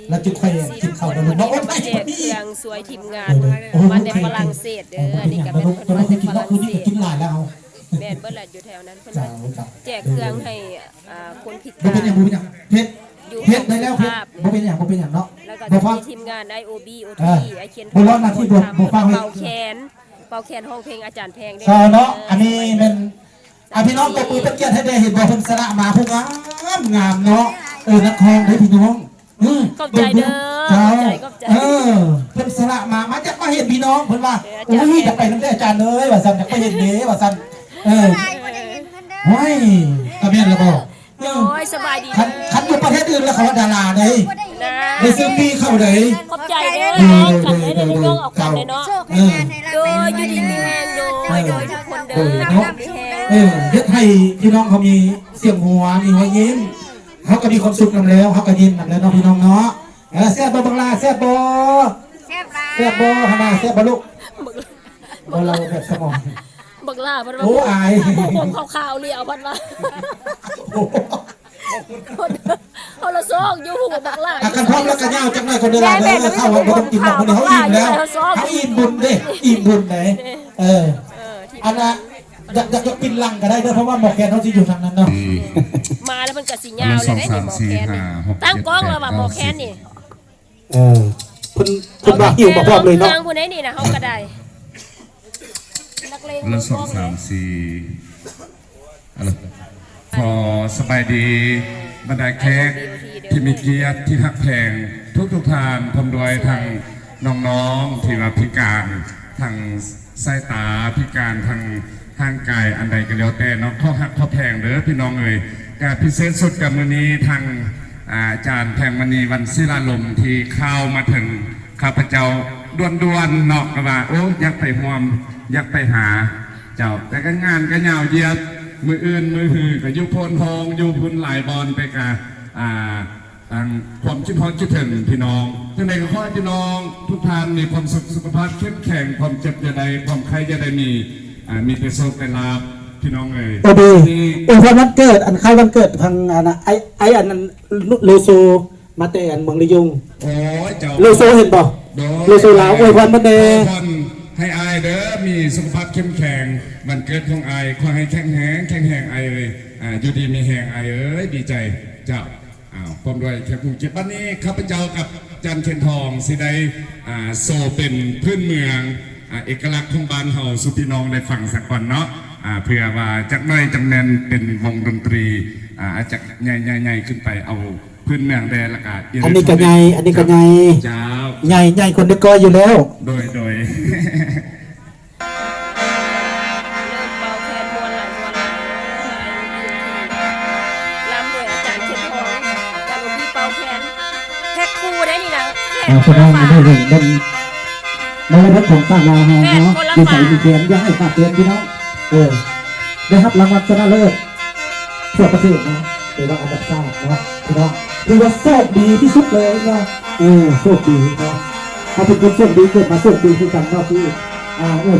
แล้วจุดไฟกินข้าวแล้วน้องโอ้ย แจกเครื่องสวยทีมงานมาแต่ฝรั่งเศสเด้ออันนี้ก็เป็นคนมาแต่ฝรั่งเศส กินหลายแล้ว แม่นเบิ่นแหละอยู่แถวนั้นเพิ่น จ้า แจกเครื่องให้คนพิ บ่ กา เป็นอย่าง ร บ่เป็นอย่างเพชรได้แล้วเพชรบ่เป็นอย่างบ่เป็นอย่างเนาะ แล้วก็ บ่ จะ ฟัง มีทีมงาน IOB OT ไอเคียน บ่ร้อนหน้าที่บ่ฟัง เป่าแคนห้องเพลงอาจารย์แพง ซอเนาะอันนี้เป็นพี่น้องตบมือเป็นเกียรติให้ได้เห็นบ่เพิ่นสละมาผู้งามเนาะนักคองได้พี่น้องขอบใจเด้อขอบใจ เพิ่นสละมาจากมาเห็นพี่น้องเพิ่นว่าอุ้ยจะไปนำได้อาจารย์เลยว่าซั่นจะไปเห็นเด้ว่าซั่นโอ้ยตะเบียนแล้วบ่โอ้ยสบายดีคันอยู่ประเทศอื่นแล้วเขาว่าดาราได้ได้ซื้อปีเข้าได้ขอบใจเด้อน้องกันได้น้องเอากันได้เนาะโดยอยู่ดีมีแฮงโดยทุกคนเด้อมีแฮงเฮ็ดให้พี่น้องเขามีเสียงหัวมีหัวยิ้มเขาก็มีความสุขนำแล้วเขาก็ยิ้มนำแล้วเนาะพี่น้องเนาะแซ่บบ่บังลาแซ่บบ่ขนาดแซ่บบ่ลูกบ่เราแบบสมองบักล่าเพิ่นว่า โอ้อายผมขาวๆเลี้ยวเพิ่นว่าเอาละซอกอยู่หูบักล่ากันพร้อมแล้วก็ย่าวจังได๋คนเดียวเข้าบ่ต้องกินคนเดียวเขาอิ่มแล้วเขาอิ่มบุญเด้อิ่มบุญไหนอันน่ะอยากกินลังก็ได้เด้อเพราะว่าหมอแคนเขาสิอยู่ทางนั้นเนาะมาแล้วมันก็สิยาวเลยได้นี่หมอแคนนี่ตั้งกล้องแล้วว่าหมอแคนนี่เพิ่นว่าหิวบ่พร้อมเลยเนาะเครื่องผู้ใดนี่นะเฮาก็ได้นักเลงละ2 3 4พอสบายดีบรรดาแขกที่มีเกียรติที่ทักแพงทุกทานพร้อมด้วยทางน้องๆที่ว่าพิการทางสายตาพิการทางร่างกายอันใดก็แล้วแต่น้องข้อหักข้อแพงเด้อพี่น้องเอ๋ยการพิเศษสุดกับมื้อนี้ทางอาจารย์แพงมณีวันศิลาลมที่เข้ามาถึงข้าพเจ้าด่วนๆเนาะว่าโอ้อยากไปห่วมอยากไปหาเจ้าแต่ก็งานก็ยาวเยียดมืออื่นมือหือก็ยุพลทองยุพุนหลายบอลไปกับความชิดพรชิดถึงพี่น้องจังใดก็ขอให้พี่น้องทุกท่านมีความสุขภาพเข้มแข็งความเจ็บจะได้ความใครจะได้มีแต่โชคแต่ลาภพี่น้องเลยโอดีพอวันเกิดอันใครวันเกิดทางอันนะไออันนั้นโลโซมาแต่อันเมืองระยองโอ้ยเจ้าโลโซเห็นบ่โลโซลาวอวยพรมาเด้ให้อายเด้อมีสุขภาพเข้มแข็งวันเกิดของอายขอให้แข็งแรงอายเลยอยู่ดีมีแหงอายเอ้ยดีใจเจ้าพร้อมด้วยแขกผู้เกียรติวันนี้ข้าพเจ้ากับจันเทียนทองสิได้โซเป็นพื้นเมืองเอกลักษณ์ของบ้านเฮาสุพี่น้องได้ฟังสักก่อนเนาะเพื่อว่าจักน้อยจำแนนเป็นวงดนตรีจากใหญ่ขึ้นไปเอาพื้นเมืองแดนละกาอันนี้ก็ใหญ่เจ้าใหญ่คนเดียวก็อยู่แล้วโดยเริ่มเป่าแคนมวนหลังลำโดยอาจารย์เทียนทองอาจารย์หลวงพี่เป่าแคนแพ็คคู่ได้นี่นะคนเราไม่ได้เห็นมันไม่ได้ของสร้างงานเนาะดีใส่ดีเทียนย้ายฝากเตือนพี่น้องได้รับรางวัลชนะเลิศทั่วประเทศนะเป็นรางวัลอันดับ3นะพี่น้องถือว่าโชคดีที่สุดเลยนะโชคดีนะเขาเป็นคนโชคดีเกิดมาโชคดีคือกันเนาะที่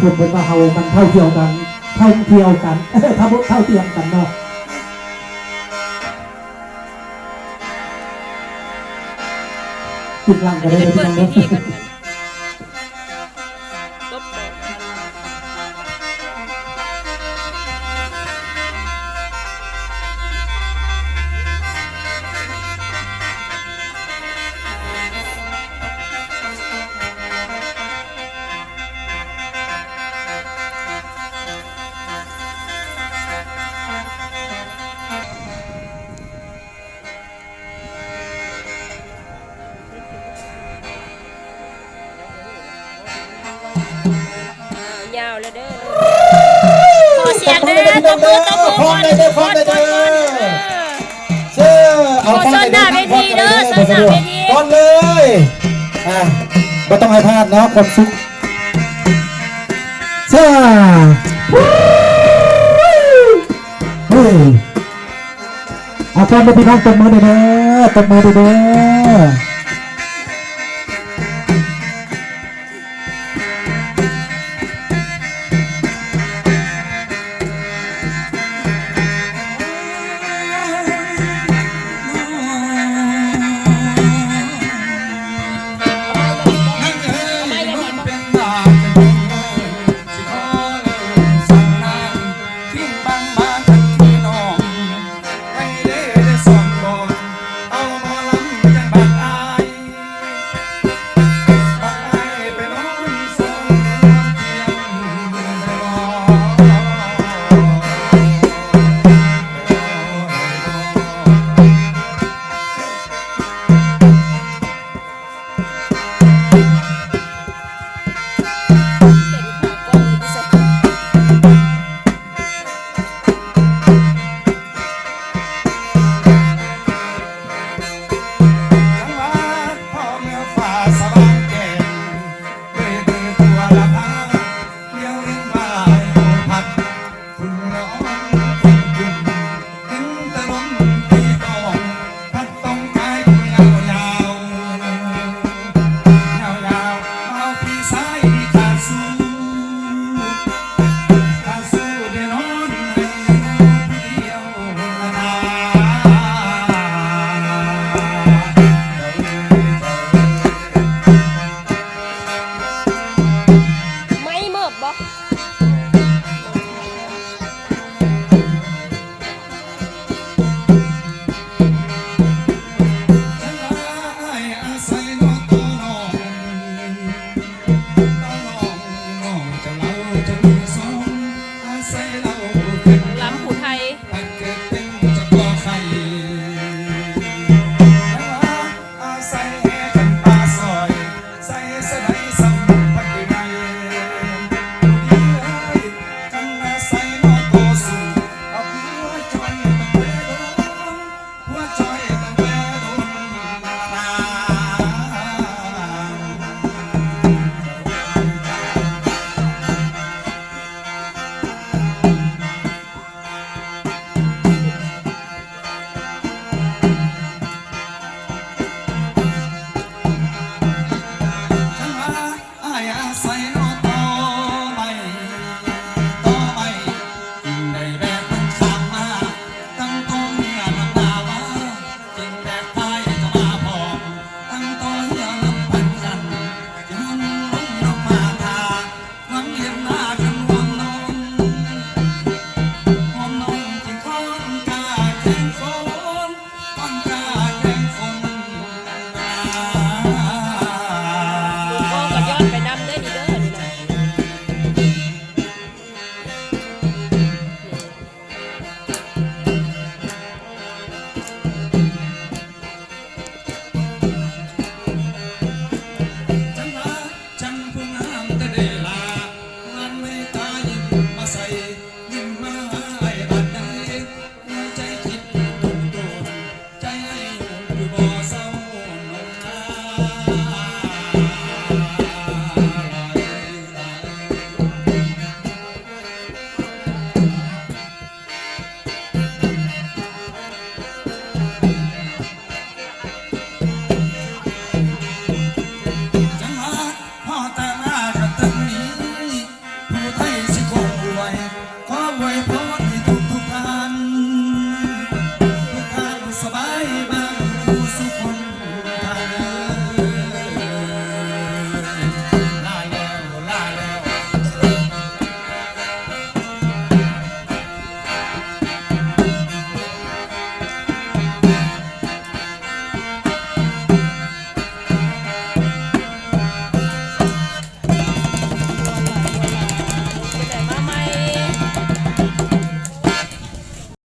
คนเป็นมาเฮามันเท่าเทียมกันเท่าเทียมกันเนาะกินลังกันเลยพี่น้องเนาะยาวเลยเด้อขอเสียงเด้อตบมือพร้อมได้เด้อเอาโซนหน้าเวทีเด้อโซนหน้าเวทีพร้อมเลยก็ต้องให้พลาดเนาะความสุขเอาพร้อมไปพี่น้องตบมือเด้อ